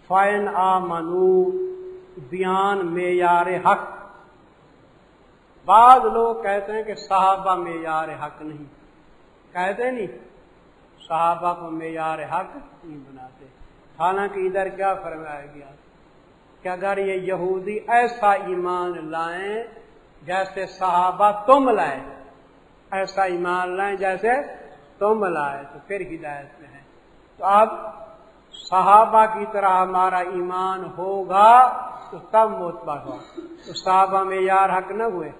فَإِنْ آمَنُوا بیان معیار حق. بعض لوگ کہتے ہیں کہ صحابہ معیار حق نہیں کہتے، نہیں صحابہ کو معیار حق نہیں بناتے. حالانکہ ادھر کیا فرمایا گیا کہ اگر یہ یہودی ایسا ایمان لائیں جیسے صحابہ تم لائے، ایسا ایمان لائیں جیسے تم لائے تو پھر ہدایت میں ہے. تو اب صحابہ کی طرح ہمارا ایمان ہوگا تو تب معتبر ہو. تو صحابہ میں یار حق نہ ہوئے،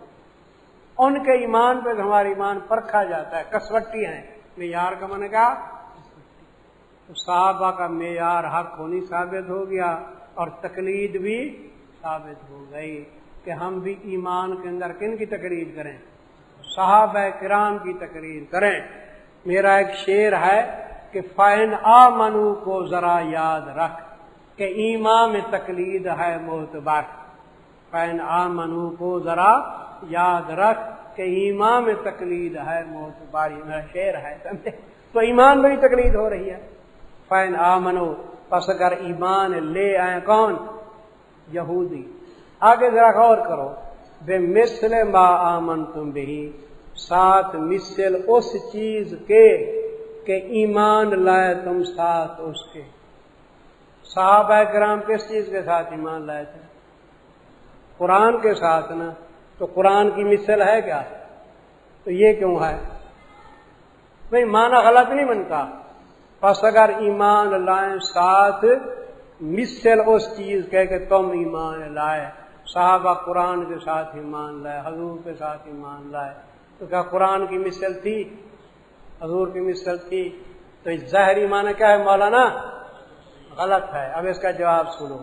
ان کے ایمان پہ ہمارا ایمان پرکھا جاتا ہے. کسوٹی ہیں معیار کا من کا. تو صحابہ کا معیار حق ہونی ثابت ہو گیا اور تقلید بھی ثابت ہو گئی کہ ہم بھی ایمان کے اندر کن کی تقلید کریں؟ صحابہ کرام کی تقریر کریں. میرا ایک شعر ہے کہ فَإِنْ آمَنُوا کو ذرا یاد رکھ کہ ایمان میں تقلید ہے معتبر. فَإِنْ آمَنُوا کو ذرا یاد رکھ کہ ایمان میں تقلید ہے معتبر. یہ میرا شعر ہے، سمجھے؟ تو ایمان میں تقلید ہو رہی ہے. فَإِنْ آمَنُوا پس اگر ایمان لے آئیں کون؟ یہودی. آگے ذرا غور کرو. بِمِثْلِ مَا آمَنْتُمْ بِهِ ساتھ مثل اس چیز کے کہ ایمان لائے تم ساتھ اس کے. صحابہ کرام کس چیز کے ساتھ ایمان لائے تھے؟ قرآن کے ساتھ نا. تو قرآن کی مثل ہے کیا؟ تو یہ کیوں ہے بھئی؟ معنی غلط نہیں بنتا. پس اگر ایمان لائیں ساتھ مثل اس چیز کے کہ تم ایمان لائے. صحابہ قرآن کے ساتھ ایمان لائے، حضور کے ساتھ ایمان لائے. تو کیا قرآن کی مثل تھی؟ حضور کی مثل تھی؟ تو اس ظاہری معنی کیا ہے مولانا؟ غلط ہے. اب اس کا جواب سنو.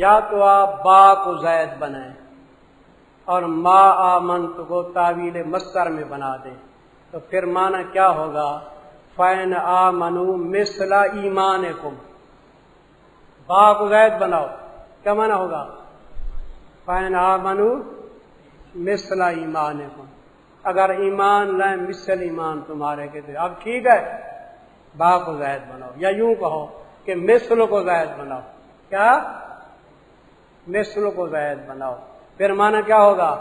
یا تو آپ با کو زید بنائیں اور ما آمنت کو تعویل مصدر میں بنا دیں تو پھر معنی کیا ہوگا؟ فَإِنْ آمَنُوا مِثْلَ ایمانکم. با کو زید بناؤ، کیا معنی ہوگا؟ فَإِنْ آمَنُوا مِثْلَ ایمانکم. اگر ایمان لائیں مثل ایمان تمہارے کے تھے. اب ٹھیک ہے، با کو زائد بناؤ یا یوں کہو کہ مثل کو زائد بناؤ. کیا؟ مثل کو زائد بناؤ. پھر معنی کیا ہوگا؟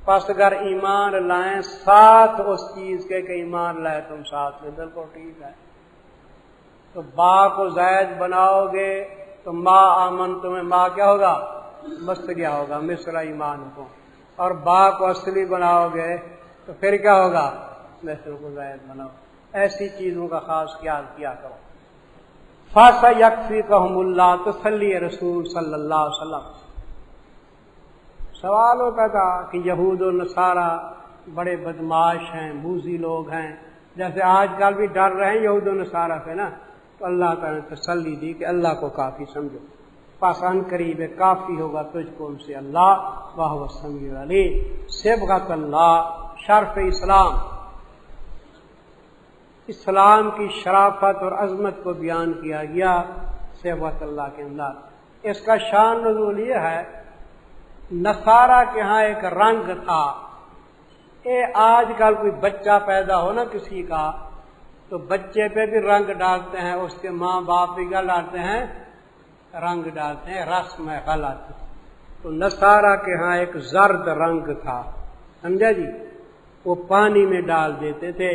پس اگر ایمان لائیں ساتھ اس چیز کے کہ ایمان لائے تم ساتھ میں. بالکل ٹھیک ہے. تو با کو زائد بناؤ گے تو ما آمن تمہیں ما کیا ہوگا؟ مستگیا ہوگا مثل ایمان کو. اور با کو اصلی بناؤ گے تو پھر کیا ہوگا؟ مثل کو زائد بناؤ. ایسی چیزوں کا خاص خیال کیا کرو. فَسَيَكْفِيكَهُمُ اللَّهُ تسلی رسول صلی اللہ علیہ وسلم. سوال ہوتا تھا کہ یہود و نصارہ بڑے بدماش ہیں، موذی لوگ ہیں، جیسے آج کل بھی ڈر رہے ہیں یہود و نصارہ سے نا. تو اللہ تعالیٰ نے تسلی دی کہ اللہ کو کافی سمجھو، پاسان قریب کافی ہوگا تجھ کو ان سے اللہ. واہ السمیع العلیم. صبغۃ اللہ شرف اسلام. اسلام کی شرافت اور عظمت کو بیان کیا گیا صبغۃ اللہ کے اندر. اس کا شان نزول یہ ہے، نصارہ کے ہاں ایک رنگ تھا. آج کل کوئی بچہ پیدا ہو نا کسی کا تو بچے پہ بھی رنگ ڈالتے ہیں، اس کے ماں باپ بھی کیا ڈالتے ہیں؟ رنگ ڈالتے ہیں. رسم ہے غلط. تو نصارہ کے ہاں ایک زرد رنگ تھا، سمجھا جی؟ وہ پانی میں ڈال دیتے تھے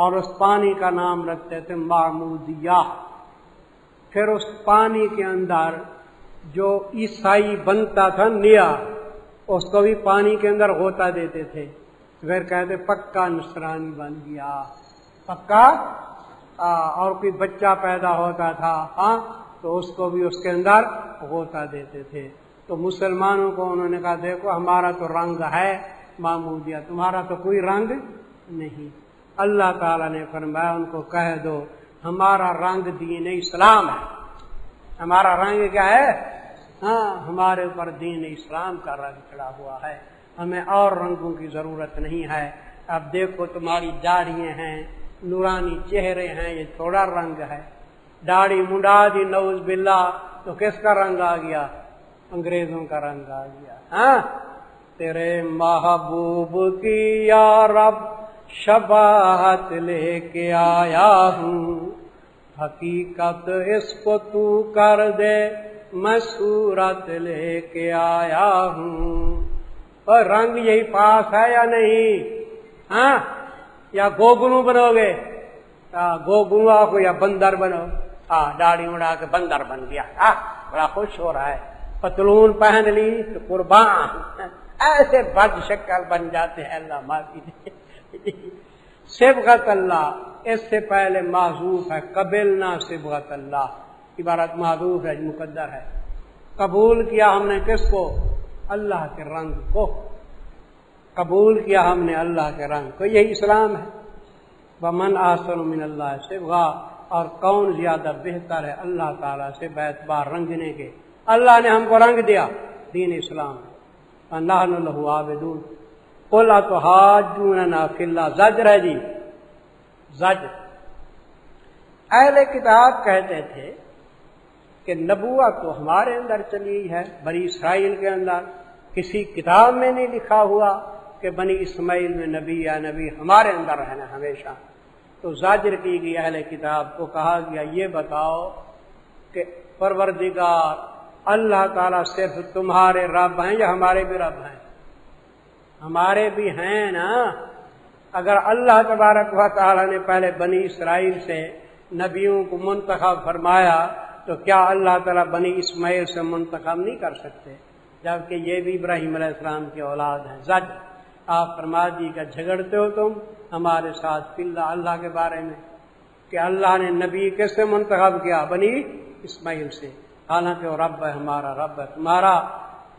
اور اس پانی کا نام رکھتے تھے معمودیہ. پھر اس پانی کے اندر جو عیسائی بنتا تھا نیا، اس کو بھی پانی کے اندر غوطہ دیتے تھے. پھر کہتے پکا نصرانی بن گیا، پکا. اور کوئی بچہ پیدا ہوتا تھا ہاں تو اس کو بھی اس کے اندر غوطہ دیتے تھے. تو مسلمانوں کو انہوں نے کہا دیکھو ہمارا تو رنگ ہے معمودیہ، تمہارا تو کوئی رنگ نہیں. اللہ تعالیٰ نے فرمایا ان کو کہہ دو ہمارا رنگ دین اسلام ہے. ہمارا رنگ کیا ہے؟ ہاں، ہمارے اوپر دین اسلام کا رنگ چڑھا ہوا ہے، ہمیں اور رنگوں کی ضرورت نہیں ہے. اب دیکھو تمہاری داڑھیاں ہیں، نورانی چہرے ہیں، یہ تھوڑا رنگ ہے. داڑھی منڈا دی نعوذ باللہ تو کس کا رنگ آ گیا؟ انگریزوں کا رنگ آ گیا. ہاں، تیرے محبوب کی یا رب شباہت لے کے آیا ہوں، حقیقت اس کو تو کر دے میں صورت لے کے آیا ہوں. اور رنگ یہی پاس ہے یا نہیں؟ ہاں یا گوگلو بنو گے؟ گوگلو کو یا بندر بنو؟ داڑھی اڑا کے بندر بن گیا، بڑا خوش ہو رہا ہے. پتلون پہن لی تو قربان، ایسے بد شکل بن جاتے ہیں. اللہ معافی دے. صبغت اللہ اس سے پہلے معذوف ہے، قبلنا صبغت اللہ، عبارت معذوف ہے، مقدر ہے. قبول کیا ہم نے کس کو؟ اللہ کے رنگ کو. قبول کیا ہم نے اللہ کے رنگ کو. یہی اسلام ہے. ومن احسن من اللہ صبغا، اور کون زیادہ بہتر ہے اللہ تعالیٰ سے باعتبار رنگنے کے. اللہ نے ہم کو رنگ دیا، دین اسلام. نحن لہ عابدون. قل اتحاجوننا فی اللہ. زجر ہے جی، زجر. اہل کتاب کہتے تھے کہ نبوت تو ہمارے اندر چلی ہے، بنی اسرائیل کے اندر. کسی کتاب میں نہیں لکھا ہوا کہ بنی اسماعیل میں نبی یا نبی ہمارے اندر رہنا ہمیشہ. تو زاجر کی گئی اہل کتاب کو، کہا گیا یہ بتاؤ کہ پروردگار اللہ تعالیٰ صرف تمہارے رب ہیں یا ہمارے بھی رب ہیں؟ ہمارے بھی ہیں نا. اگر اللہ تبارک و تعالیٰ نے پہلے بنی اسرائیل سے نبیوں کو منتخب فرمایا تو کیا اللہ تعالیٰ بنی اسماعیل سے منتخب نہیں کر سکتے؟ جبکہ یہ بھی ابراہیم علیہ السلام کی اولاد ہیں. زج آپ فرما دی کہ جھگڑتے ہو تم ہمارے ساتھ فی اللہ، اللہ کے بارے میں، کہ اللہ نے نبی کس سے منتخب کیا؟ بنی اسماعیل سے. حالانکہ وہ رب ہے، ہمارا رب ہے تمہارا.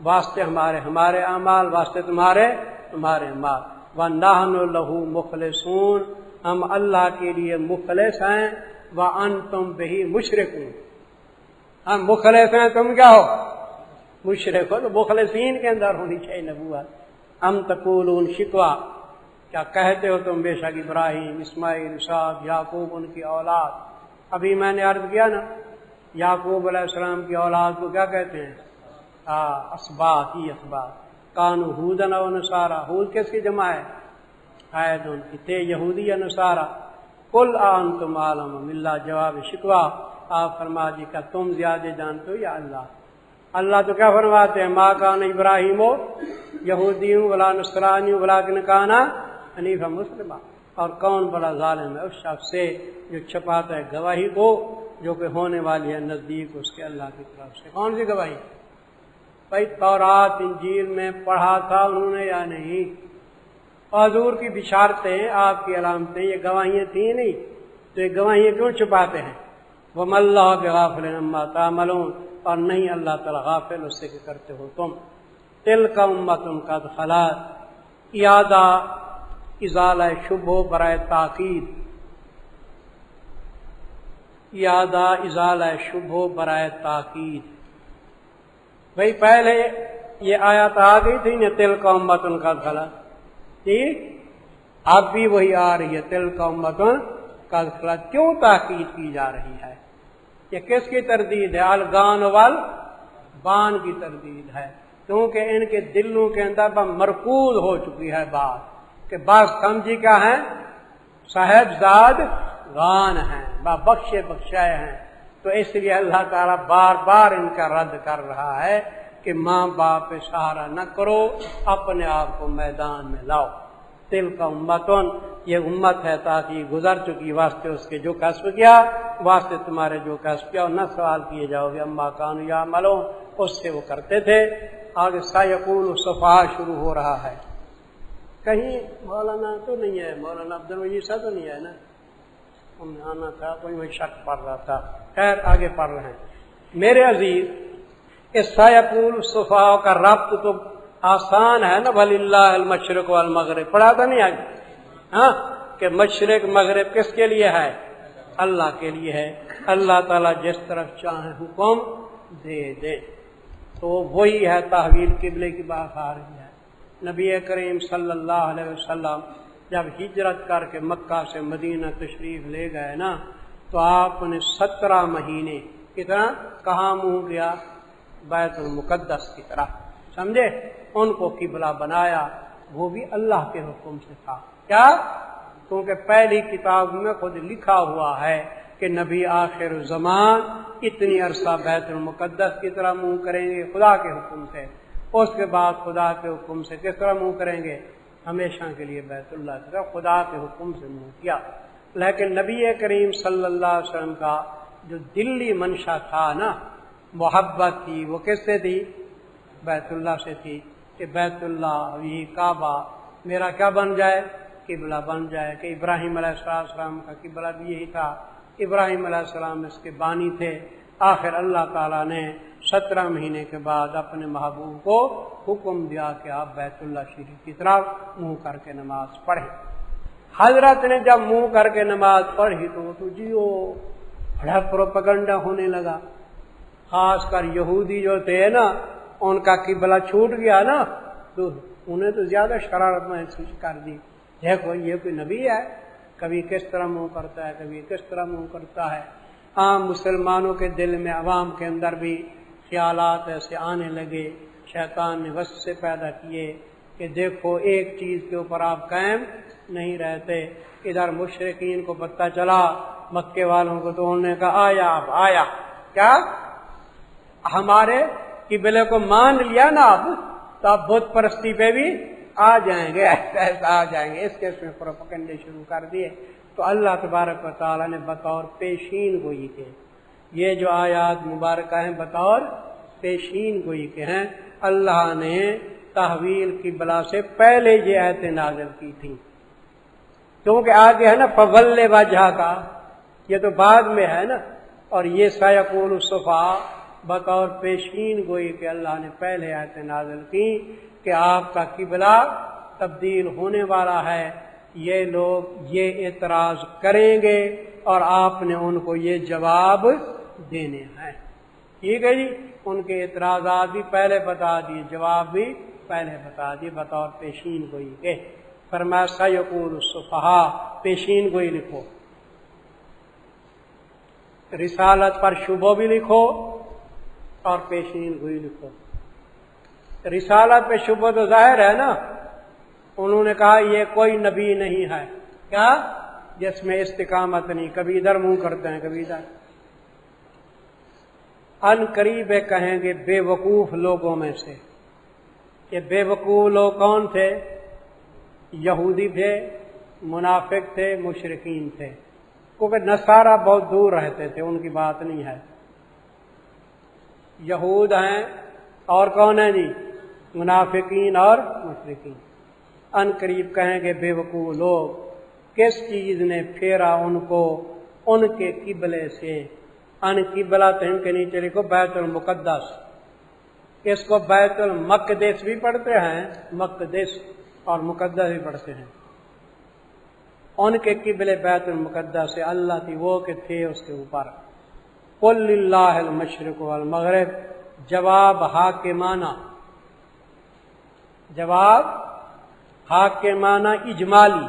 واسطے ہمارے اعمال، واسطے تمہارے اعمال. وَنَحْنُ لَهُ مُخْلِصُونَ، ہم اللہ کے لیے مخلص ہیں. وَأَنْتُمْ بِهِ مُشْرِكُونَ، ہم مخلص ہیں، تم کیا ہو؟ مشرک ہو. تو مخلصین کے اندر ہونی چاہیے نبوت. ام تقولون شکوا، کیا کہتے ہو تم بے شک ابراہیم، اسماعیل، اسحاق، یعقوب ان کی اولاد. ابھی میں نے عرض کیا نا، یعقوب علیہ السلام کی اولاد کو کیا کہتے ہیں؟ اسباط. ہی اسباط. کانوا ہودن و نصارا. ہود کس کی جمع ہے؟ عید ان کی. تھے یہودی یا نصارا. قل انتم عالم ملا. جواب شکوا آپ فرما دی کہ تم زیادہ جانتے ہو یا اللہ؟ اللہ تو کیا فرماتے ہیں؟ ما کان ابراہیم یہودی ولا نصرانی ولکن کان حنیفا مسلما. اور کون بڑا ظالم ہے اس شخص سے جو چھپاتا ہے گواہی کو جو کہ ہونے والی ہے نزدیک اس کے اللہ کی طرف سے. کون سی گواہی؟ بھائی تورات انجیل میں پڑھا تھا انہوں نے یا نہیں؟ حضور کی بشارتیں، آپ کی علامتیں، یہ گواہیاں تھیں نہیں، تو یہ گواہیاں کیوں چھپاتے ہیں؟ وَمَا اللَّهُ بِغَافِلٍ عَمَّا تَعْمَلُونَ، اور نہیں اللہ تعالیٰ غافل اس سے کہ کرتے ہو تم. تِلْكَ أُمَّةٌ قَدْ خَلَتْ، اعادہ ازالہ شبہ برائے تاکید. اعادہ ازالہ شبہ برائے تاکید. بھئی پہلے یہ آیات آ گئی تھی نا، تِلْكَ أُمَّةٌ قَدْ خَلَتْ، ٹھیک؟ اب بھی وہی آ رہی ہے، تِلْكَ أُمَّةٌ قَدْ خَلَتْ. کیوں تاکید کی جا رہی ہے؟ یہ کس کی تردید ہے؟ الگان والبان کی تردید ہے، کیونکہ ان کے دلوں کے اندر مرکوز ہو چکی ہے بات کہ بعض سمجھی کیا ہے؟ صاحب زاد غان ہیں، بخشے بخشائے ہیں. تو اس لیے اللہ تعالیٰ بار بار ان کا رد کر رہا ہے کہ ماں باپ پہ سہارا نہ کرو، اپنے آپ کو میدان میں لاؤ. تِلْكَ أُمَّةٌ، یہ امت ہے تاکہ گزر چکی، واسطے اس کے جو کسب کیا، واسطے تمہارے جو کسب کیا، اور نہ سوال کیے جاؤ گے اما کانوا یعملون، اس سے وہ کرتے تھے. آگے سیقول السفہاء شروع ہو رہا ہے. کہیں مولانا تو نہیں ہے، مولانا عبد المجید صاحب تو نہیں ہے نا؟ آنا تھا، کوئی میں شک پڑھ رہا تھا. خیر آگے پڑھ رہے ہیں. میرے عزیز، اس سیقول السفہاء کا ربط تو آسان ہے نا، وَلِلَّهِ الْمَشْرِقُ وَالْمَغْرِبُ. پڑھا تھا نہیں آگے؟ ہاں، کہ مشرق مغرب کس کے لیے ہے؟ اللہ کے لیے ہے. اللہ تعالیٰ جس طرف چاہے حکم دے دے. تو وہی ہے تحویل قبلے کی بات آ رہی ہے. نبی کریم صلی اللہ علیہ وسلم جب ہجرت کر کے مکہ سے مدینہ تشریف لے گئے نا، تو آپ نے 17 مہینے کتنا کہاں منہ گیا؟ بیت المقدس کی طرف، سمجھے؟ ان کو قبلہ بنایا. وہ بھی اللہ کے حکم سے تھا. کیا؟ کیونکہ پہلی کتاب میں خود لکھا ہوا ہے کہ نبی آخر زمان اتنی عرصہ بیت المقدس کی طرح منہ کریں گے خدا کے حکم سے، اس کے بعد خدا کے حکم سے کس طرح منہ کریں گے؟ ہمیشہ کے لیے بیت اللہ کی طرف خدا کے حکم سے منہ کیا۔ لیکن نبی کریم صلی اللہ علیہ وسلم کا جو دلی منشا تھا نا، محبت تھی، وہ کس سے تھی؟ بیت اللہ سے تھی، کہ بیت اللہ یہ کعبہ میرا کیا بن جائے؟ قبلہ بن جائے۔ کہ ابراہیم علیہ السلام کا قبلہ بھی یہی تھا، ابراہیم علیہ السلام اس کے بانی تھے۔ آخر اللہ تعالیٰ نے 17 مہینے کے بعد اپنے محبوب کو حکم دیا کہ آپ بیت اللہ شریف کی طرف منہ کر کے نماز پڑھیں۔ حضرت نے جب منہ کر کے نماز پڑھی تو جیو بڑا پروپیگنڈا ہونے لگا، خاص کر یہودی جو تھے نا، ان کا قبلہ چھوٹ گیا نا، تو انہیں تو زیادہ شرارت محسوس کر دی، دیکھو یہ کوئی نبی ہے، کبھی کس طرح منہ کرتا ہے، کبھی کس طرح منہ کرتا ہے۔ عام مسلمانوں کے دل میں، عوام کے اندر بھی خیالات ایسے آنے لگے، شیطان نے وسوسے پیدا کیے کہ دیکھو ایک چیز کے اوپر آپ قائم نہیں رہتے۔ ادھر مشرکین کو پتہ چلا، مکے والوں کو، تو انہوں نے کہا آیا اب آیا، کیا ہمارے قبلے کو مان لیا نا اب، تو اب بت پرستی پہ بھی آ جائیں گے، ایسا آ جائیں گے۔ اس کے اس میں پروپیگنڈے شروع کر دیے۔ تو اللہ تبارک و تعالیٰ نے بطور پیشین گوئی کے یہ جو آیات مبارکہ ہیں بطور پیشین گوئی کے ہیں، اللہ نے تحویل قبلہ سے پہلے یہ آیتیں نازل کی تھیں، کیونکہ آگے ہے نا فول وجہ کا، یہ تو بعد میں ہے نا، اور یہ سیقول الصفحاء بطور پیشین گوئی کہ اللہ نے پہلے آیتیں نازل کی کہ آپ کا قبلہ تبدیل ہونے والا ہے، یہ لوگ یہ اعتراض کریں گے اور آپ نے ان کو یہ جواب دینے ہیں۔ ٹھیک ہے جی، ان کے اعتراضات بھی پہلے بتا دیے، جواب بھی پہلے بتا دیے بطور پیشین گوئی کے۔ فرمایا سیقول الصفحاء، پیشین گوئی لکھو، رسالت پر شبہ بھی لکھو اور پیشین گوئی لکھو۔ رسالت پہ شبہ تو ظاہر ہے نا، انہوں نے کہا یہ کوئی نبی نہیں ہے کیا جس میں استقامت نہیں، کبھی ادھر منہ کرتے ہیں کبھی ادھر۔ ان قریب کہیں گے بے وقوف لوگوں میں سے، یہ بے وقوف لوگ کون تھے؟ یہودی تھے، منافق تھے، مشرکین تھے، کیونکہ نصارہ بہت دور رہتے تھے، ان کی بات نہیں ہے۔ یہود ہیں اور کون ہیں جی؟ منافقین اور مشرکین۔ ان قریب کہیں گے بے وقوف لوگ، کس چیز نے پھیرا ان کو ان کے قبلے سے؟ ان قبلہ تہم کے نیچے لکھو بیت المقدس، اس کو بیت المقدس بھی پڑھتے ہیں، مقدس اور مقدس بھی پڑھتے ہیں۔ ان کے قبلے بیت المقدس سے اللہ تھی وہ کہ تھے اس کے اوپر۔ قل للہ المشرق والمغرب، جواب حاکمانہ، جواب حاکمانہ اجمالی،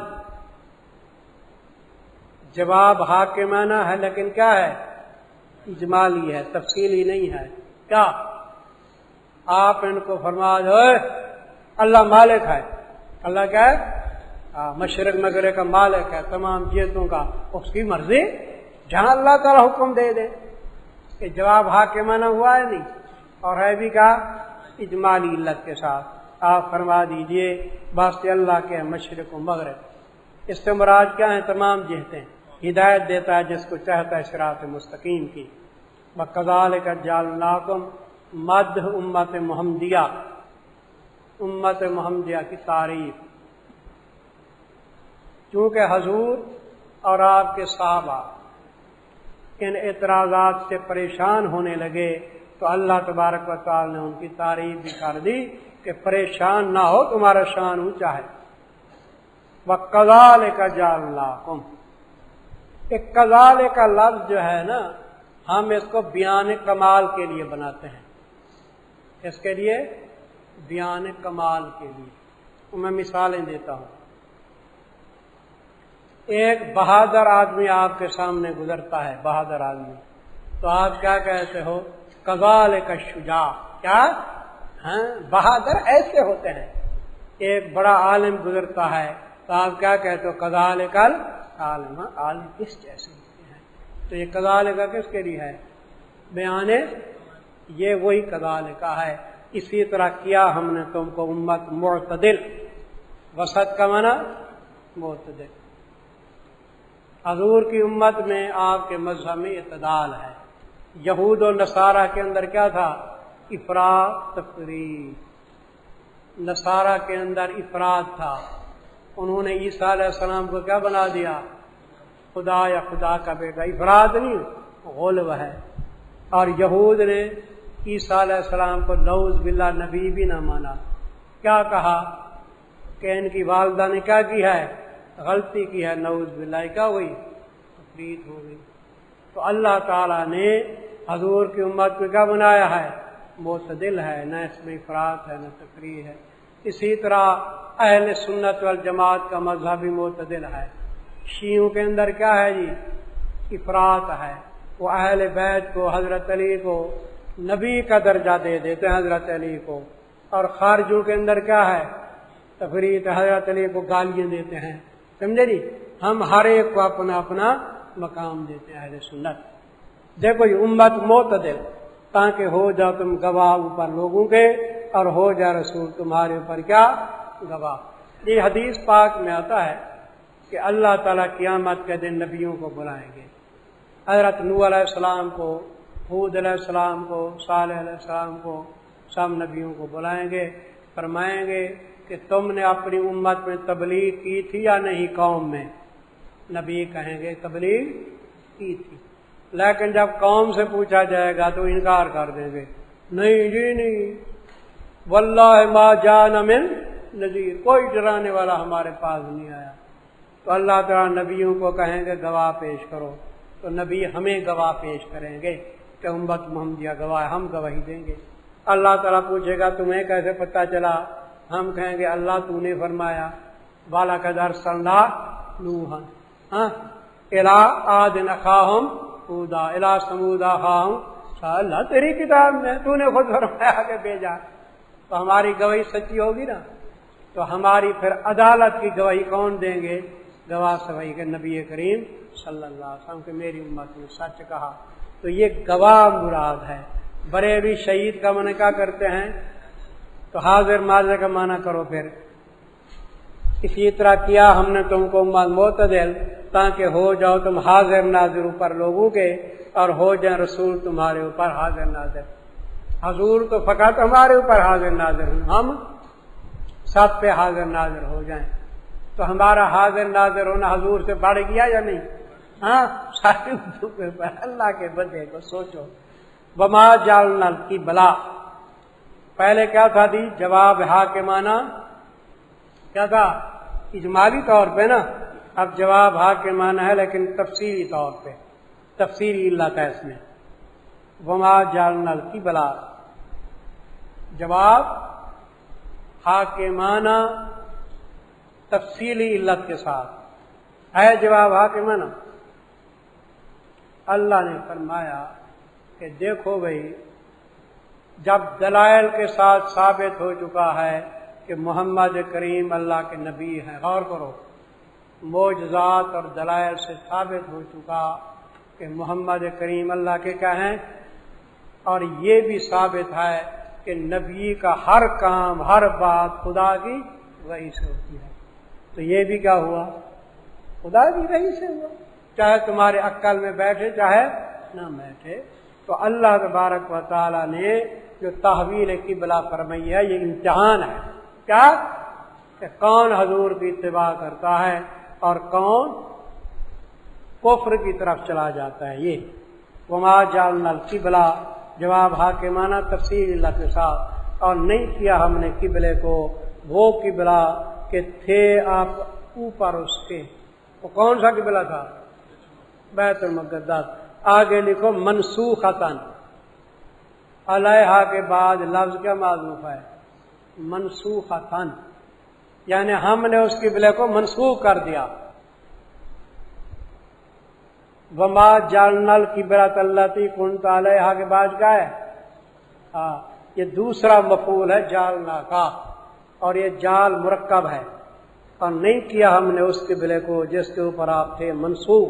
جواب حاکمانہ ہے لیکن کیا ہے؟ اجمالی ہے، تفصیلی نہیں ہے۔ کیا آپ ان کو فرما دو اللہ مالک ہے، اللہ کیا ہے؟ مشرق مغرب کا مالک ہے، تمام چیزوں کا، اس کی مرضی، جہاں اللہ تعالیٰ حکم دے دے۔ کہ جواب حاکمانہ ہوا ہے نہیں، اور ہے بھی کا اجمالی علت کے ساتھ۔ آپ فرما دیجئے واسطے اللہ کے مشرق و مغرب، اس سے مراد کیا ہے؟ تمام جہتیں، ہدایت دیتا ہے جس کو چاہتا ہے صراط مستقیم کی۔ وَكَذَلِكَ جَعَلْنَاكُمْ مدح امت محمدیہ، امت محمدیہ کی تعریف، چونکہ حضور اور آپ کے صحابہ ان اعتراضات سے پریشان ہونے لگے تو اللہ تبارک و تعالی نے ان کی تعریف بھی کر دی کہ پریشان نہ ہو، تمہارا شان اونچا ہے۔ وَكَذَلِكَ جَعَلْنَاكُمْ، ایک کذالک کا لفظ جو ہے نا، ہم اس کو بیان کمال کے لیے بناتے ہیں، اس کے لیے بیان کمال کے لیے۔ میں مثالیں دیتا ہوں۔ ایک بہادر آدمی آپ کے سامنے گزرتا ہے، بہادر آدمی، تو آپ کیا کہتے ہو؟ کذالک الشجاع، کیا؟ ہاں، بہادر ایسے ہوتے ہیں۔ ایک بڑا عالم گزرتا ہے تو آپ کیا کہتے ہو؟ کذالک العالم، عالم اس جیسے ہوتے ہیں۔ تو یہ کذالک کس کے لیے ہے؟ بیان یہ وہی کذالک ہے، اسی طرح کیا ہم نے تم کو امت معتدل، وسط کا معنی معتدل، حضور کی امت میں آپ کے مذہب میں اعتدال ہے۔ یہود و نصارہ کے اندر کیا تھا؟ افراط تفریط، نصارہ کے اندر افراد تھا، انہوں نے عیسیٰ علیہ السلام کو کیا بنا دیا؟ خدا یا خدا کا بیٹا، افراد نہیں غلو ہے۔ اور یہود نے عیسیٰ علیہ السلام کو نعوذ باللہ نبی بھی نہ مانا، کیا کہا کہ ان کی والدہ نے کیا کی ہے؟ غلطی کی ہے، نعوذ باللہ، کیا ہوئی؟ تفریط ہو گئی۔ تو اللہ تعالیٰ نے حضور کی امت کو کیا بنایا ہے؟ معتدل ہے، نہ اس میں افراط ہے نہ تفریط ہے۔ اسی طرح اہل سنت والجماعت کا مذہب بھی معتدل ہے۔ شیعوں کے اندر کیا ہے جی؟ افراط ہے، وہ اہل بیت کو، حضرت علی کو نبی کا درجہ دے دیتے ہیں، حضرت علی کو، اور خارجوں کے اندر کیا ہے؟ تفریط، حضرت علی کو گالیاں دیتے ہیں، سمجھے جی؟ ہم ہر ایک کو اپنا اپنا مقام دیتے ہیں اہل سنت۔ دیکھو یہ امت معتدل، تاکہ ہو جاؤ تم گواہ اوپر لوگوں کے، اور ہو جائے رسول تمہارے اوپر کیا؟ گواہ۔ یہ حدیث پاک میں آتا ہے کہ اللہ تعالیٰ قیامت کے دن نبیوں کو بلائیں گے، حضرت نوح علیہ السلام کو، ہود علیہ السلام کو، صالح علیہ السلام کو، سب نبیوں کو بلائیں گے، فرمائیں گے کہ تم نے اپنی امت میں تبلیغ کی تھی یا نہیں؟ قوم میں نبی کہیں گے تبلیغ کی تھی، لیکن جب قوم سے پوچھا جائے گا تو انکار کر دیں گے، نہیں جی نہیں، واللہ ما جانا من نذیر، کوئی ڈرانے والا ہمارے پاس نہیں آیا۔ تو اللہ تعالیٰ نبیوں کو کہیں گے گواہ پیش کرو، تو نبی ہمیں گواہ پیش کریں گے کہ امت محمدیہ گواہ، ہم گواہی دیں گے۔ اللہ تعالیٰ پوچھے گا تمہیں کیسے پتہ چلا؟ ہم کہیں گے اللہ تو نے فرمایا، وَلَقَدْ أَرْسَلْنَا نُوحًا إِلَىٰ عَادٍ أَخَاهُمْ هُودًا إِلَىٰ ثَمُودَ أَخَاهُمْ صَالِحًا، تیری کتاب میں تو نے خود فرمایا کہ بھیجا، تو ہماری گواہی سچی ہوگی نا؟ تو ہماری پھر عدالت کی گواہی کون دیں گے؟ گواہ سوئی کے نبی کریم صلی اللہ علیہ وسلم کہ میری امت نے سچ کہا۔ تو یہ گواہ مراد ہے۔ بریلوی شہید کا معنی کیا کرتے ہیں؟ تو حاضر ناظر کا معنی کرو پھر۔ اسی طرح کیا ہم نے تم کو امت معتدل، تاکہ ہو جاؤ تم حاضر ناظر اوپر لوگوں کے، اور ہو جائیں رسول تمہارے اوپر حاضر ناظر۔ حضور تو فقط ہمارے اوپر حاضر ناظر ہیں، ہم سب پہ حاضر ناظر ہو جائیں۔ تو ہمارا حاضر ناظر ہونا حضور سے بڑھ گیا یا نہیں؟ ہاں، سارے اللہ کے بندے کو سوچو۔ وما جعلنا کی بلا، پہلے کیا تھا دی؟ جواب ہا کے معنی کیا تھا؟ اجمالی طور پہ نا، اب جواب ہا کے معنی ہے لیکن تفصیلی طور پہ، تفصیلی علت ہے اس میں۔ وما جعلنا کی بلا، جواب ہا کے معنی تفصیلی علت کے ساتھ ہے، جواب ہا کے معنی۔ اللہ نے فرمایا کہ دیکھو بھائی، جب دلائل کے ساتھ ثابت ہو چکا ہے کہ محمد کریم اللہ کے نبی ہیں، غور کرو، معجزات اور دلائل سے ثابت ہو چکا کہ محمد کریم اللہ کے کیا ہیں، اور یہ بھی ثابت ہے کہ نبی کا ہر کام، ہر بات خدا کی وحی سے ہوتی ہے، تو یہ بھی کیا ہوا؟ خدا کی وحی سے ہوا، چاہے تمہارے عقل میں بیٹھے چاہے نہ بیٹھے۔ تو اللہ تبارک و تعالی نے جو تحویل قبلہ فرمائی ہے، یہ امتحان ہے، کیا کہ کون حضور کی اتباع کرتا ہے اور کون کفر کی طرف چلا جاتا ہے۔ یہ وما جعلنا القبلہ، جواب ہا کے معنی تفصیل اللہ کے ساتھ، اور نہیں کیا ہم نے قبلے کو وہ قبلہ کہ تھے آپ اوپر اس کے۔ وہ کون سا قبلہ تھا؟ بیت المقدس۔ آگے لکھو منسوخۃً، علیہا کے بعد لفظ کیا معذوف ہے؟ منسوخۃً، یعنی ہم نے اس قبلے کو منسوخ کر دیا۔ وما جعلنا القبلۃ التی کنت علیہا کے بعد کیا ہے؟ یہ دوسرا مفعول ہے جعلنا کا، اور یہ جعل مرکب ہے، اور نہیں کیا ہم نے اس قبلے کو جس کے اوپر آپ تھے منسوخ۔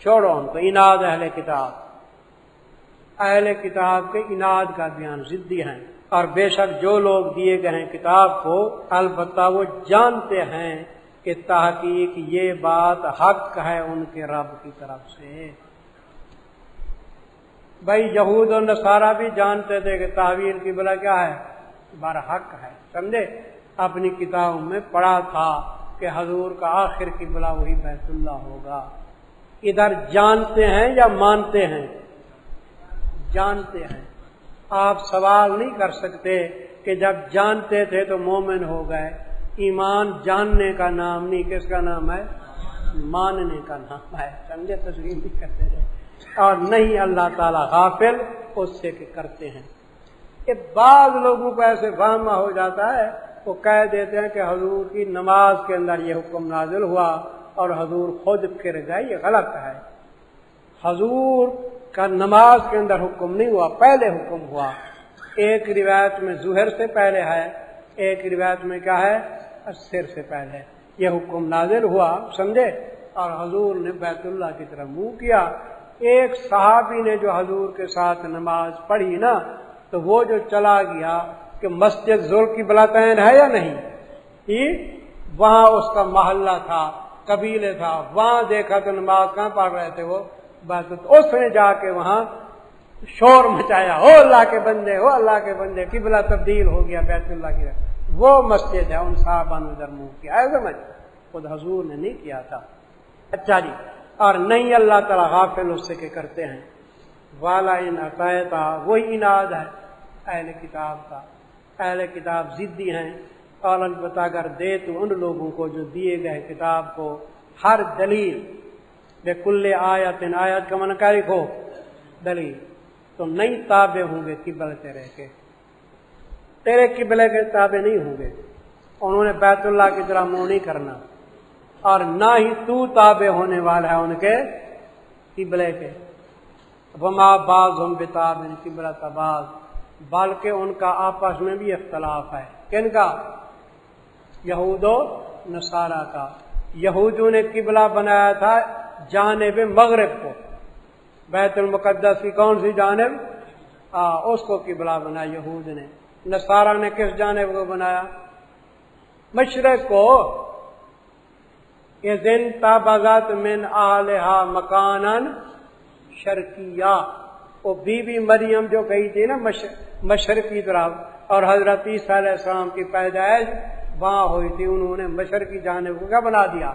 چھوڑو ان کو. اناد اہل کتاب، اہل کتاب کے اناد کا بیان، ضدی ہیں. اور بے شک جو لوگ دیے گئے ہیں کتاب کو البتہ وہ جانتے ہیں کہ تحقیق یہ بات حق ہے ان کے رب کی طرف سے. بھائی یہود اور نصارہ بھی جانتے تھے کہ تعویل قبلہ کیا ہے، برحق ہے، سمجھے. اپنی کتابوں میں پڑھا تھا کہ حضور کا آخر قبلہ وہی بیت اللہ ہوگا. ادھر جانتے ہیں یا مانتے ہیں؟ جانتے ہیں. آپ سوال نہیں کر سکتے کہ جب جانتے تھے تو مومن ہو گئے. ایمان جاننے کا نام نہیں، کس کا نام ہے؟ ماننے کا نام ہے. سمجھے؟ تسلیم نہیں کرتے تھے. اور نہیں اللہ تعالیٰ غافل اس سے کہ کرتے ہیں. کہ بعض لوگوں کو ایسے فہم ہو جاتا ہے، وہ کہہ دیتے ہیں کہ حضور کی نماز کے اندر یہ حکم نازل ہوا اور حضور خود پھر گئے. یہ غلط ہے. حضور کا نماز کے اندر حکم نہیں ہوا، پہلے حکم ہوا. ایک روایت میں ظہر سے پہلے ہے، ایک روایت میں کیا ہے، عصر سے پہلے یہ حکم نازل ہوا، سمجھے. اور حضور نے بیت اللہ کی طرف منہ کیا. ایک صحابی نے جو حضور کے ساتھ نماز پڑھی نا، تو وہ جو چلا گیا کہ مسجد ذوالقبلتین ہے یا نہیں، وہاں اس کا محلہ تھا، قبیلے تھا، وہاں دیکھا تو نماز کہاں پڑھ رہے تھے وہ، بس اس نے جا کے وہاں شور مچایا، ہو اللہ کے بندے، ہو اللہ کے بندے، قبلہ تبدیل ہو گیا بیت اللہ کی. وہ مسجد ہے. ان صحابہ نے ادھر منہ کیا ہے، سمجھ. خود حضور نے نہیں کیا تھا. اچھا جی. اور نہیں اللہ تعالیٰ غافل اس سے کہ کرتے ہیں. والا ان عطایتا، وہی اناد ہے اہل کتاب کا. اہل کتاب ضدی ہیں. اور البتہ اگر دے تو ان لوگوں کو جو دیے گئے کتاب کو ہر دلیل، بے کل آیت، آیت کا معنی کیا لکھو، دلیل، تو نہیں تابع ہوں گے قبلہ تیرے کے، تیرے قبلے کے تابع نہیں ہوں گے. انہوں نے بیت اللہ کی طرح منہ نہیں کرنا، اور نہ ہی تو تابع ہونے والا ہے ان کے قبلے کے. وما بعضهم بتابع قبلۃ بعض، بلکہ ان کا آپس میں بھی اختلاف ہے. کن کا؟ یہود و نصارہ کا. یہودوں نے قبلہ بنایا تھا جانب مغرب کو، بیت المقدس کی کون سی جانب، اس کو قبلہ بنایا یہود نے. نصارہ نے کس جانب کو بنایا؟ مشرق کو. اذن تبذت من اہلہا مکانا شرقیہ، وہ بی بی مریم جو گئی تھی نا مشرقی طرف، اور حضرت عیسیٰ علیہ السلام کی پیدائش وہاں ہوئی تھی، انہوں نے مشرقی جانب کو کیا بنا دیا،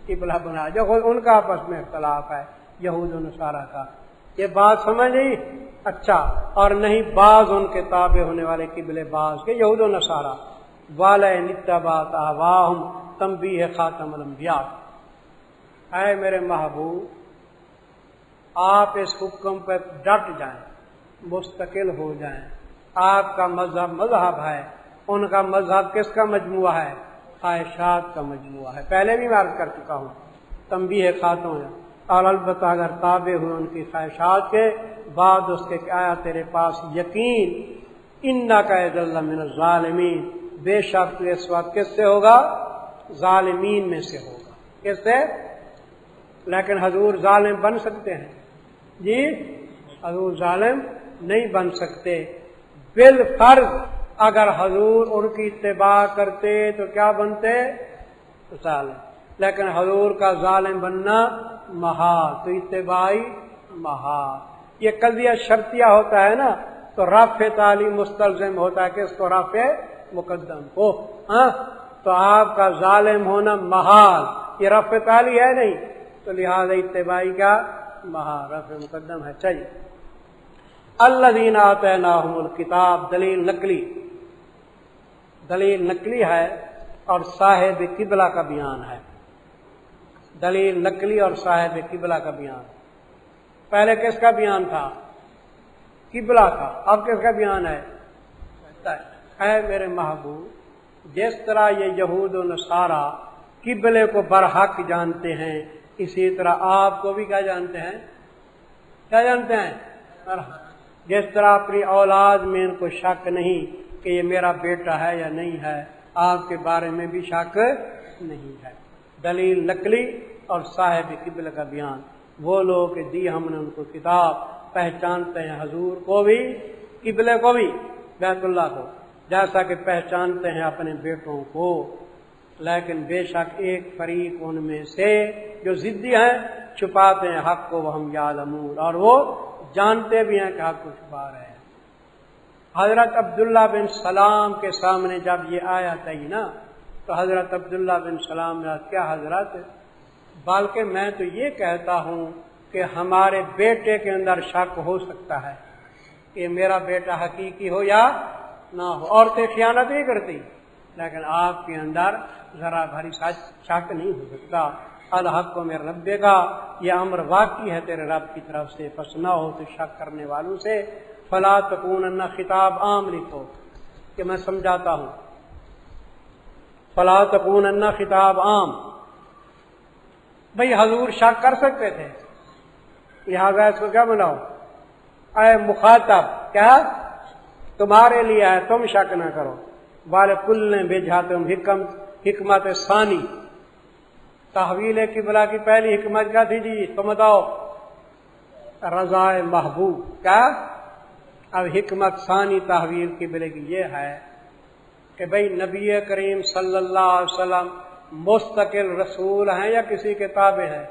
قبلہ بنا. جو ان کا آپس میں اختلاف ہے یہود و نصارہ کا. یہ بات سمجھ گئی؟ اچھا. اور نہیں بعض ان کے تابع ہونے والے قبلے بعض کے یہود و نصارہ. وَلَئِنِ اتَّبَعْتَ أَهْوَاءَهُمْ تنبیہ خاتم الانبیاء. اے میرے محبوب، آپ اس حکم پہ ڈٹ جائیں، مستقل ہو جائیں. آپ کا مذہب ہے، ان کا مذہب کس کا مجموعہ ہے؟ خواہشات کا مجموعہ ہے. پہلے بھی عرض کر چکا ہوں، تنبیہ خاتم ہے. اور البتہ اگر تابع ہوئے ان کی خواہشات کے بعد اس کے کہ آیا تیرے پاس یقین، انک اذا من الظالمین، بے شک تو اس وقت کس سے ہوگا؟ ظالمین میں سے ہوگا. کس سے؟ لیکن حضور ظالم بن سکتے ہیں؟ جی حضور ظالم نہیں بن سکتے. بالفرض اگر حضور ان کی اتباع کرتے تو کیا بنتے؟ ظالم. لیکن حضور کا ظالم بننا محال، تو اتباعی محال. یہ قضیہ شرطیہ ہوتا ہے نا، تو رفع تعلیم مستلزم ہوتا ہے کہ اس کو رفع مقدم کو. تو آپ کا ظالم ہونا محال، یہ رفع تعلی ہے نہیں، تو لہذا اتباعی کا محال، رفع مقدم ہے. چاہیے. الذین آتیناہم الکتاب، دلیل نقلی، دلیل نقلی ہے اور صاحب قبلہ کا بیان ہے. دلیل نقلی اور صاحب قبلہ کا بیان. پہلے کس کا بیان تھا؟ قبلہ کا. اب کس کا بیان ہے؟ اے میرے محبوب، جس طرح یہ یہود و نصارہ قبلے کو برحق جانتے ہیں، اسی طرح آپ کو بھی کیا جانتے ہیں؟ کیا جانتے ہیں؟ جس طرح اپنی اولاد میں ان کو شک نہیں کہ یہ میرا بیٹا ہے یا نہیں ہے، آپ کے بارے میں بھی شک نہیں ہے. دلیل نقلی اور صاحب قبلہ کا بیان. وہ لوگ کہ دی ہم نے ان کو کتاب، پہچانتے ہیں حضور کو بھی، قبلے کو بھی، بیت اللہ کو، جیسا کہ پہچانتے ہیں اپنے بیٹوں کو، لیکن بے شک ایک فریق ان میں سے جو ضدی ہیں چھپاتے ہیں حق کو، وہ ہم یعلمون، اور وہ جانتے بھی ہیں کہ حق کو چھپا رہے ہیں۔ حضرت عبداللہ بن سلام کے سامنے جب یہ آیت آئی نا تو حضرت عبداللہ بن سلام نے کیا حضرت، بلکہ میں تو یہ کہتا ہوں کہ ہمارے بیٹے کے اندر شک ہو سکتا ہے کہ میرا بیٹا حقیقی ہو یا نہ ہو، عورتیں خیانت نہیں کرتی، لیکن آپ کے اندر ذرا بھری شک نہیں ہو سکتا۔ الحق کو میرے رب کا، یہ امر واقعی ہے تیرے رب کی طرف سے، پس نہ ہو تو شک کرنے والوں سے۔ فلا تکونن، خطاب عام لکھو کہ میں سمجھاتا ہوں، فلا تکونن خطاب عام، بھئی حضور شک کر سکتے تھے، لہذا اس کو کیا بناؤ، اے مخاطب، کیا تمہارے لیے ہے، تم شک نہ کرو۔ والے کل نے بھیجا تم حکمت ثانی، تحویل قبلہ کی پہلی حکمت کیا تھی جی، تم بتاؤ، رضا محبوب، کیا؟ اب حکمت ثانی تحویل قبلے کی یہ ہے کہ بھئی نبی کریم صلی اللہ علیہ وسلم مستقل رسول ہیں یا کسی کے تابع ہیں؟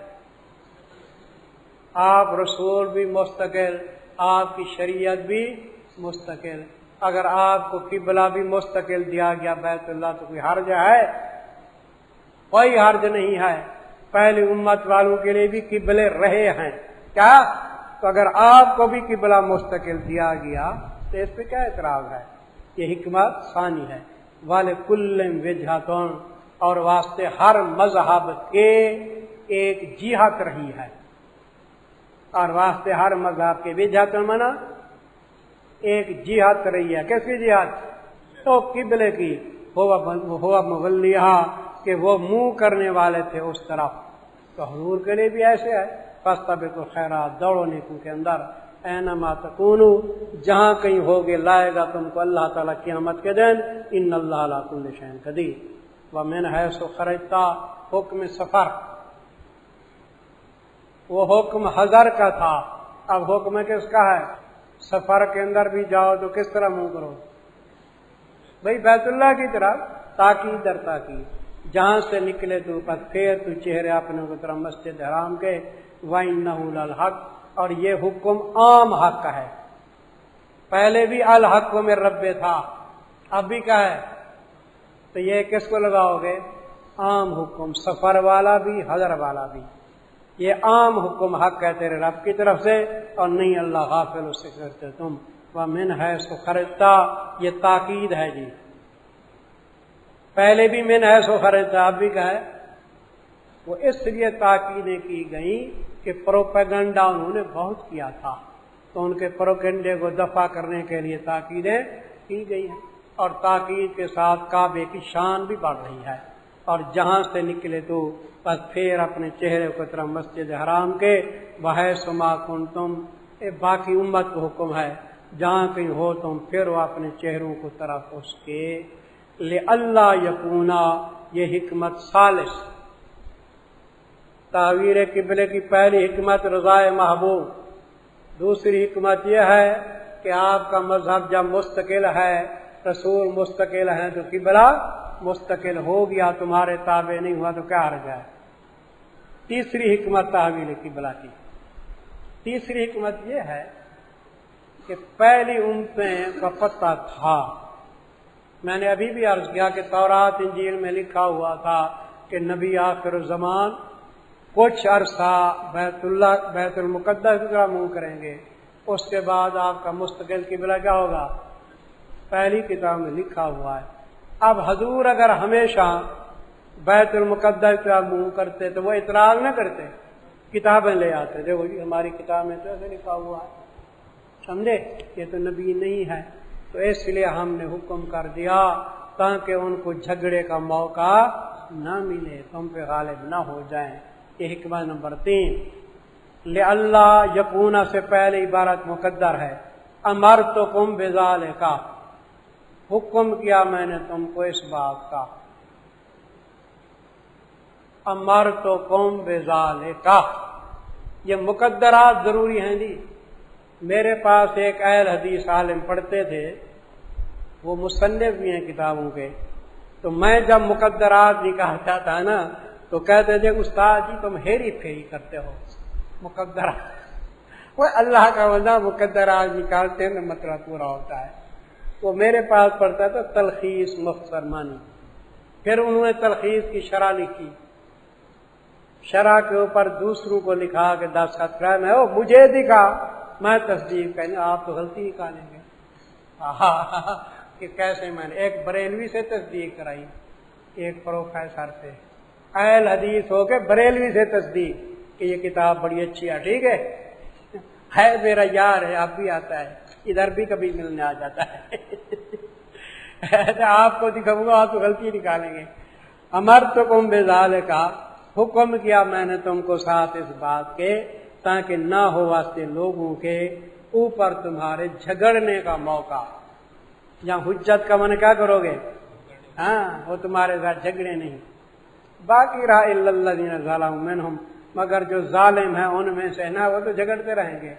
آپ رسول بھی مستقل، آپ کی شریعت بھی مستقل، اگر آپ کو قبلہ بھی مستقل دیا گیا بیت اللہ تو کوئی حرج ہے؟ کوئی حرج نہیں ہے، پہلی امت والوں کے لیے بھی قبلے رہے ہیں، کیا؟ تو اگر آپ کو بھی قبلہ مستقل دیا گیا تو اس پہ کیا اعتراض ہے؟ یہ حکمت ثانی ہے۔ وَلِكُلٍّ وِجْهَةٌ، اور واسطے ہر مذہب کے ایک جہت رہی ہے، اور واسطے ہر مذہب کے وجہت منا ایک جہت رہی ہے۔ کیسی جہت؟ تو قبلے کی، ہوا مولیہا، کہ وہ منہ کرنے والے تھے اس طرف، تو حضور کے لیے بھی ایسے ہے، فاستبقوا الخیرات، دوڑو نیکوں کے اندر، اینما تکونوا، جہاں کہیں ہوگے لائے گا تم کو اللہ تعالیٰ قیامت کے دن، ان اللہ علی کل شیء قدیر۔ ومن حیث خرجت، حکم سفر، وہ حکم حضر کا تھا، اب حکم کس کا ہے؟ سفر کے اندر بھی جاؤ تو کس طرح منہ کرو؟ بھئی بیت اللہ کی طرف، تاکید در تاکید، جہاں سے نکلے تو پس پھیر تو چہرے اپنے کی طرف مسجد حرام کے، وَإِنَّهُ لَلْحَقُّ، اور یہ حکم عام حق ہے، پہلے بھی الحق میں رب تھا، اب بھی کیا ہے؟ تو یہ کس کو لگاؤ گے؟ عام حکم، سفر والا بھی حضر والا بھی، یہ عام حکم حق ہے تیرے رب کی طرف سے، اور نہیں اللہ غافل اس سے کرتے تم۔ وَمِنْ حَيْثُ خَرَجْتَ، یہ تاکید ہے جی، پہلے بھی من حیث خرجت، اب بھی کیا ہے؟ وہ اس لیے تاکیدیں کی گئیں کہ پروپیگنڈا انہوں نے بہت کیا تھا، تو ان کے پروپیگنڈے کو دفع کرنے کے لیے تاکیدیں کی گئی ہیں، اور تاکید کے ساتھ کعبے کی شان بھی بڑھ رہی ہے۔ اور جہاں سے نکلے تو پس پھر اپنے چہرے کو طرف مسجد حرام کے، وَحَيْثُ مَا كُنْتُمْ، باقی امت کو حکم ہے جہاں کہیں ہو تم پھر وہ اپنے چہروں کو طرف اس کے، لِأَلَّا يَكُونَ، یہ حکمت ثالث، تعویر قبلے کی پہلی حکمت رضائے محبوب، دوسری حکمت یہ ہے کہ آپ کا مذہب جب مستقل ہے، رسول مستقل ہیں، تو قبلہ مستقل ہو گیا، تمہارے تابع نہیں ہوا تو کیا حرج ہے؟ تیسری حکمت تعویل قبلہ کی، تیسری حکمت یہ ہے کہ پہلی امتیں کا پتہ تھا، میں نے ابھی بھی عرض کیا کہ تورات انجیل میں لکھا ہوا تھا کہ نبی آخر الزمان کچھ عرصہ بیت المقدس کا منہ کریں گے، اس کے بعد آپ کا مستقل قبلہ کیا ہوگا؟ پہلی کتاب میں لکھا ہوا ہے۔ اب حضور اگر ہمیشہ بیت المقدس کا منہ کرتے تو وہ اعتراض نہ کرتے، کتابیں لے آتے، دیکھو جی ہماری کتاب میں تو ایسے لکھا ہوا ہے، سمجھے؟ یہ تو نبی نہیں ہے، تو اس لیے ہم نے حکم کر دیا تاکہ ان کو جھگڑے کا موقع نہ ملے، تم پہ غالب نہ ہو جائیں۔ یہ حکمت نمبر 3، لِأَلَّا يَكُونَ سے پہلے عبارت مقدر ہے، أَمَرْتُكُمْ بِذَلِكَ، حکم کیا میں نے تم کو اس بات کا، أَمَرْتُكُمْ بِذَلِكَ، یہ مقدرات ضروری ہیں جی. میرے پاس ایک اہل حدیث عالم پڑھتے تھے، وہ مصنف بھی ہیں کتابوں کے، تو میں جب مقدرات نکالتا تھا نا تو کہتے تھے استاد جی تم ہیری پھیری کرتے ہو مقدرات. وہ اللہ کا بندہ مقدرات نکالتے ہیں مطلب پورا ہوتا ہے. وہ میرے پاس پڑھتا تھا تلخیص مختصر معنی. پھر انہوں نے تلخیص کی شرح لکھی، شرح کے اوپر دوسروں کو لکھا کہ دستخط کرا میں مجھے دکھا میں تصدیق کریں. آپ تو غلطی نکالیں گے کہ کیسے میں نے ایک بریلوی سے تصدیق کرائی، ایک پروفیسر سے، اہل حدیث ہو کے بریلوی سے تصدیق کہ یہ کتاب بڑی اچھی ہے. ٹھیک ہے میرا یار ہے، اب بھی آتا ہے، ادھر بھی کبھی ملنے آ جاتا ہے. آپ کو دکھاؤں گا آپ تو غلطی نکالیں گے. امرتکم بذالک، حکم کیا میں نے تم کو ساتھ اس بات کے تاکہ نہ ہو واسطے لوگوں کے اوپر تمہارے جھگڑنے کا موقع. یہاں حجت کا من کیا کرو گے؟ ہاں وہ تمہارے ساتھ جھگڑے نہیں. باقی رہا الا الذین ظلموا منہم، مگر جو ظالم ہیں ان میں سے نا وہ تو جھگڑتے رہیں گے.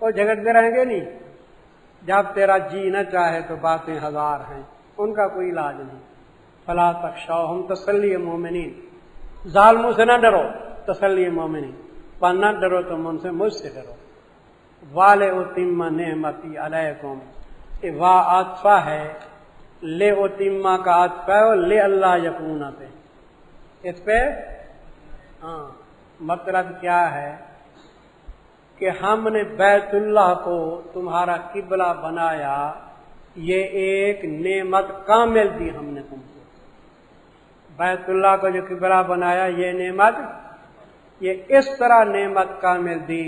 وہ جھگڑتے رہیں گے نہیں، جب تیرا جی نہ چاہے تو باتیں ہزار ہیں، ان کا کوئی علاج نہیں. فلا تخشوہم، تسلی مومنین، ظالموں سے نہ ڈرو، تسلی مومنین، پر نہ ڈرو تم ان سے، مجھ سے ڈرو. وَلِأُتِمَّ نِعْمَتِي عَلَيْكُمْ، وا عطفہ ہے، لے اتما کا عطفہ ہے اور لے اللہ یکونا پہ. اس پہ ہاں مطلب کیا ہے کہ ہم نے بیت اللہ کو تمہارا قبلہ بنایا، یہ ایک نعمت کامل دی ہم نے تم کو. بیت اللہ کو جو قبلہ بنایا یہ نعمت، یہ اس طرح نعمت کامل دی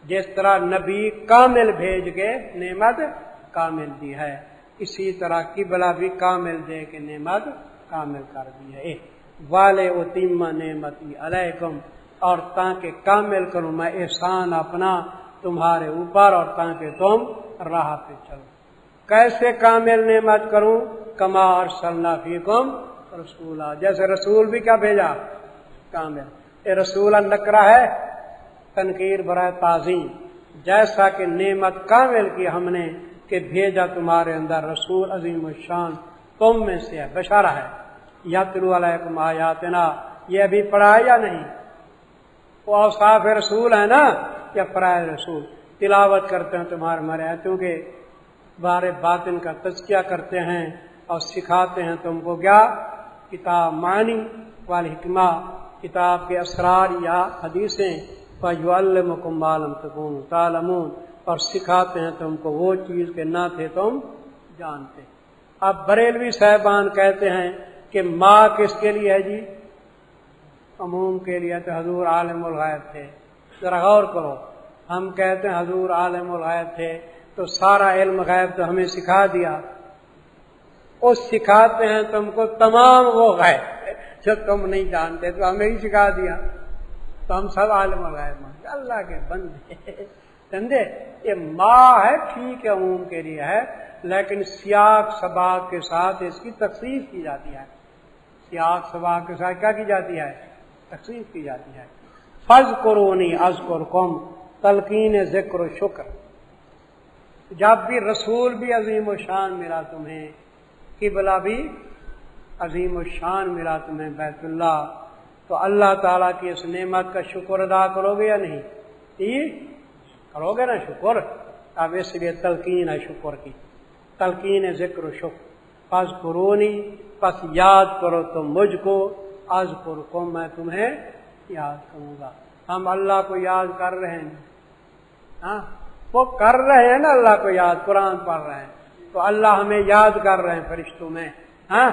جس طرح نبی کامل بھیج کے نعمت کامل دی ہے، اسی طرح قبلہ بھی کامل دے کے نعمت کامل کر دی ہے. والے اتم نعمتی علیکم، اور تاکہ کامل کروں میں احسان اپنا تمہارے اوپر اور تاکہ تم راہ پہ چلو. کیسے کامل نعمت کروں؟ کما ارسلنا فیکم رسولا، جیسے رسول بھی کیا بھیجا کامل. یہ رسول نکرہ ہے تنکیر برائے تعظیم، جیسا کہ نعمت کامل کی ہم نے کہ بھیجا تمہارے اندر رسول عظیم الشان تم میں سے ہے، بشارہ ہے. یتلو علیکم آیاتنا، یہ ابھی پڑھا یا نہیں؟ وہ اوصاف رسول ہے نا، یا فرائض رسول تلاوت کرتے ہیں تمہارے ہمارے آیتوں کے، بارے باطن کا تزکیہ کرتے ہیں اور سکھاتے ہیں تم کو کیا؟ کتاب معنی والحکمہ، کتاب کے اسرار یا حدیثیں. فَيُعَلِّمُكُمْ مَا لَمْ تَكُونُوا تَعْلَمُونَ، اور سکھاتے ہیں تم کو وہ چیز کہ نہ تھے تم جانتے. اب بریلوی صاحبان کہتے ہیں کہ ماں کس کے لیے ہے جی؟ عموم کے لیے. تو حضور عالم الغیب تھے، ذرا غور کرو. ہم کہتے ہیں حضور عالم الغیب تھے تو سارا علم غیب تو ہمیں سکھا دیا. وہ سکھاتے ہیں تم کو تمام وہ غیب جو تم نہیں جانتے تو ہمیں ہی سکھا دیا، تو ہم سب عالم الغیب مانتے. اللہ کے بندے سمجھے، یہ ماں ہے ٹھیک ہے عموم کے لیے ہے، لیکن سیاق سباق کے ساتھ اس کی تخصیص کی جاتی ہے. سیاق سباق کے ساتھ کیا کی جاتی ہے؟ تخصیص کی جاتی ہے. فَاذْكُرُونِي أَذْكُرْكُمْ، تلقین ذکر و شکر. جب بھی رسول بھی عظیم الشان ملا تمہیں، قبلہ بھی عظیم الشان ملا تمہیں بیت اللہ، تو اللہ تعالیٰ کی اس نعمت کا شکر ادا کرو گے یا نہیں؟ کرو گے نا شکر. اب اس لیے تلقین ہے شکر کی، تلقین ذکر و شکر. فَاذْكُرُونِي، پس یاد کرو تم مجھ کو، اذکرکم، میں تمہیں یاد کروں گا. ہم اللہ کو یاد کر رہے ہیں، ہاں وہ کر رہے ہیں نا اللہ کو یاد، قرآن پڑھ رہے ہیں تو اللہ ہمیں یاد کر رہے ہیں فرشتوں میں، ہاں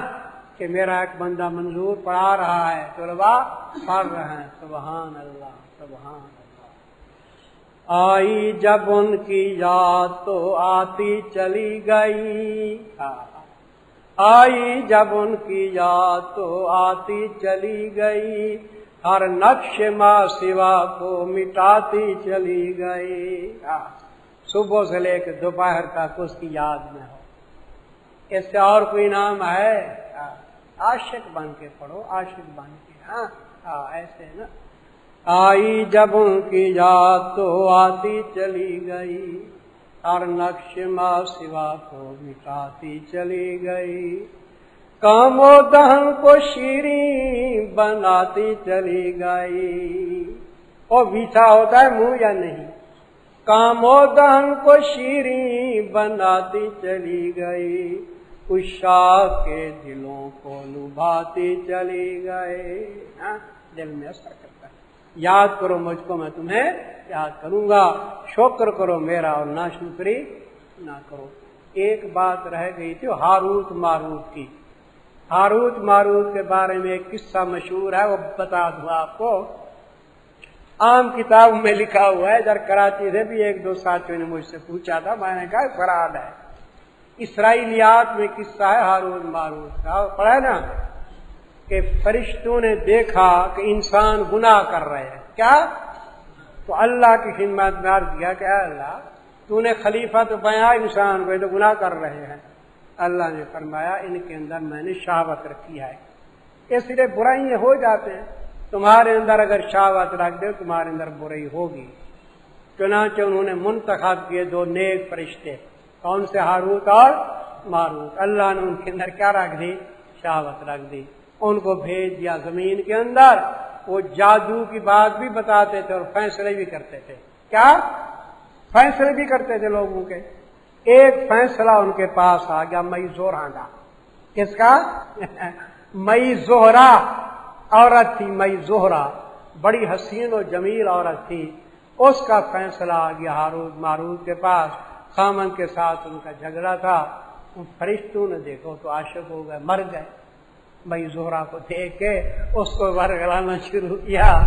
کہ میرا ایک بندہ منظور پڑھا رہا ہے، طلباء پڑھ رہے ہیں. سبحان اللہ سبحان اللہ. آئی جب ان کی یاد تو آتی چلی گئی، آئی جب ان کی یاد تو آتی چلی گئی، ہر نقش ماں سوا کو مٹاتی چلی گئی. صبح سے لے کے دوپہر تک اس کی یاد میں ہو. اس سے اور کوئی نام ہے؟ عاشق بن کے پڑھو، عاشق بن کے. ہاں ایسے نا. آئی جب ان کی یاد تو آتی چلی گئی، ہر نقش ماں سوا کو مٹاتی چلی گئی، کام و دہن کو شیریں بناتی چلی گئی۔ وہ میٹھا ہوتا ہے منہ یا نہیں؟ کام و دہن کو شیریں بناتی چلی گئی، عشاق کے دلوں کو لبھاتی چلی گئی۔ دل میں اثر کرتا ہے۔ یاد کرو مجھ کو، میں تمہیں یاد کروں گا، شکر کرو میرا اور ناشکری نہ کرو۔ ایک بات رہ گئی تھی ہاروت ماروت کی۔ ہاروت ماروت کے بارے میں ایک قصہ مشہور ہے، وہ بتا دوں آپ کو۔ عام کتاب میں لکھا ہوا ہے، ادھر کراچی سے بھی ایک دو ساتھیوں نے مجھ سے پوچھا تھا، میں نے کہا فراد ہے۔ اسرائیلیات میں قصہ ہے ہاروت ماروت کا، پڑھا ہے نا کہ فرشتوں نے دیکھا کہ انسان گناہ کر رہے ہیں، کیا؟ تو اللہ کی خدمت میں عرض کیا کہ اے اللہ، تو نے خلیفہ تو بنایا انسان کو، یہ تو گناہ کر رہے ہیں۔ اللہ نے فرمایا ان کے اندر میں نے شہوت رکھی ہے، اس لیے برائیاں ہو جاتے ہیں، تمہارے اندر اگر شہوت رکھ دے تمہارے اندر برائی ہوگی۔ چنانچہ انہوں نے منتخب کیے دو نیک فرشتے، کون سے؟ ہاروت اور ماروت۔ اللہ نے ان کے اندر کیا رکھ دی؟ شہوت رکھ دی۔ ان کو بھیج دیا زمین کے اندر، وہ جادو کی بات بھی بتاتے تھے اور فیصلے بھی کرتے تھے۔ کیا فیصلے بھی کرتے تھے لوگوں کے؟ ایک فیصلہ ان کے پاس آ گیا مئی زہرا کا۔ کس کا؟ مئی زہرا عورت تھی، مئی زہرا بڑی حسین و جمیل عورت تھی، اس کا فیصلہ آ گیا ہاروت ماروت کے پاس۔ خامن کے ساتھ ان کا جھگڑا تھا، ان فرشتوں نے دیکھو تو عاشق ہو گئے، مر گئے۔ مئی زہرا کو دیکھ کے اس کو ورگلانا شروع کیا۔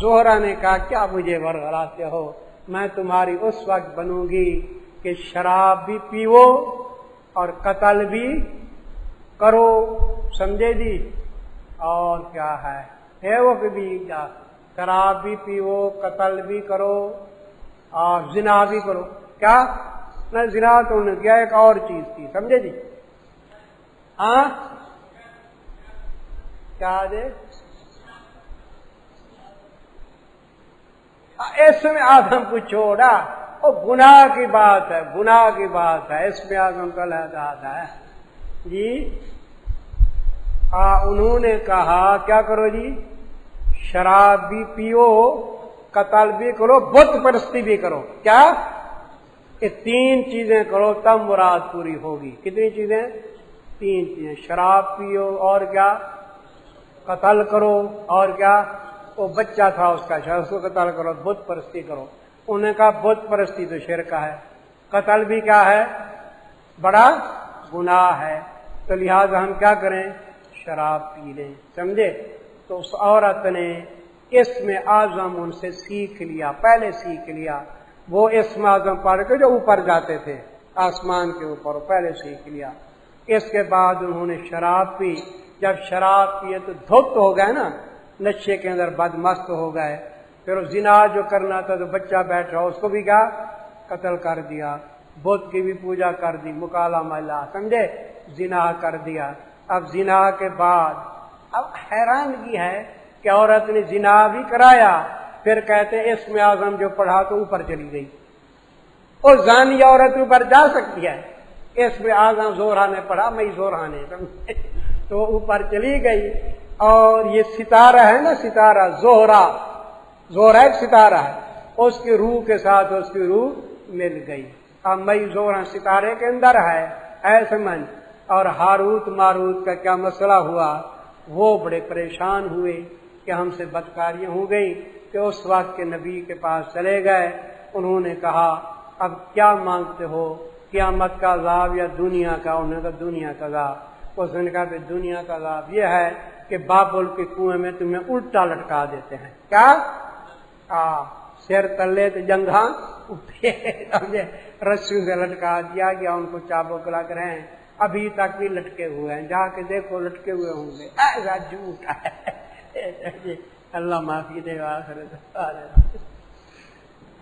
زہرا نے کہا کیا مجھے ورگلاتے ہو؟ میں تمہاری اس وقت بنوں گی کہ شراب بھی پیو اور قتل بھی کرو، سمجھے جی؟ اور کیا ہے وہ بھی کیا؟ شراب بھی پیو، قتل بھی کرو اور زنا بھی کرو۔ کیا؟ نہ زنا تو انہوں نے کیا، ایک اور چیز تھی، سمجھے جی؟ ہاں کیا دے؟ اس میں آدم کو چھوڑا، وہ گناہ کی بات ہے، گناہ کی بات ہے، اس میں آدم کا لہذا آتا ہے جی۔ انہوں نے کہا کیا کرو جی؟ شراب بھی پیو، قتل بھی کرو، بت پرستی بھی کرو۔ کیا؟ یہ تین چیزیں کرو تب مراد پوری ہوگی۔ کتنی چیزیں؟ تین چیزیں، شراب پیو اور کیا؟ قتل کرو اور کیا؟ وہ بچہ تھا اس کا شاید، اس کو قتل کرو، بت پرستی کرو۔ انہوں نے کہا بت پرستی تو شرک ہے، قتل بھی کیا ہے؟ بڑا گناہ ہے، تو لہذا ہم کیا کریں؟ شراب پی لیں، سمجھے؟ تو اس عورت نے اسم اعظم ان سے سیکھ لیا، پہلے سیکھ لیا، وہ اسم اعظم پڑھ کے جو اوپر جاتے تھے آسمان کے اوپر، پہلے سیکھ لیا۔ اس کے بعد انہوں نے شراب پی، جب شراب پیے تو دھت ہو گئے نا، نشے کے اندر بدمست ہو گئے، پھر زنا جو کرنا تھا تو بچہ بیٹھ رہا اس کو بھی کیا؟ قتل کر دیا، بت کی بھی پوجا کر دی، مکالا ملا، سمجھے؟ زنا کر دیا۔ اب زنا کے بعد اب حیرانگی ہے کہ عورت نے زنا بھی کرایا، پھر کہتے ہیں اسم اعظم جو پڑھا تو اوپر چلی گئی۔ اور زانی عورت اوپر جا سکتی ہے؟ اسم اعظم زہرا نے پڑھا، مئی زہرا نے، تو اوپر چلی گئی۔ اور یہ ستارہ ہے نا، ستارہ زہرا، زہرا ایک ستارہ ہے، اس کی روح کے ساتھ اس کی روح مل گئی۔ اب مئی زہرا ستارے کے اندر ہے، ایسے من۔ اور ہاروت ماروت کا کیا مسئلہ ہوا؟ وہ بڑے پریشان ہوئے کہ ہم سے بدکاریاں ہو گئی، کہ اس وقت کے نبی کے پاس چلے گئے۔ انہوں نے کہا اب کیا مانگتے ہو، قیامت کا عذاب یا دنیا کا؟ انہوں نے کہا دنیا کا عذاب۔ اس نے کہا کہ دنیا کا عذاب یہ ہے کہ بابل کے کنویں میں تمہیں الٹا لٹکا دیتے ہیں۔ کیا؟ سر تلے تو جنگھاں رسیوں سے لٹکا دیا گیا، ان کو چابک لگ رہے ہیں، ابھی تک بھی لٹکے ہوئے ہیں، جا کے دیکھو لٹکے ہوئے ہوں گے، ایسا جھوٹ ہے۔ اللہ معافی دے۔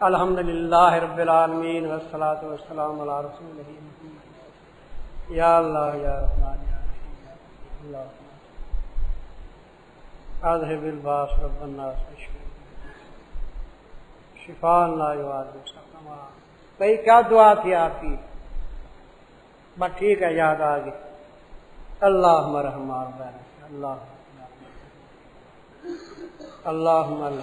الحمدللہ رب العالمین والصلاة والسلام علی رسول اللہ۔ یا اللہ یا رحمان یا رحیم یا اللہ اذهب الباس رب الناس اشفِ شفا لا یغادر سقما۔ بھائی کیا دعا تھی آپ کی؟ بس ٹھیک ہے، یاد آ گئی۔ اللہم رحمٰن اللہ، اللہم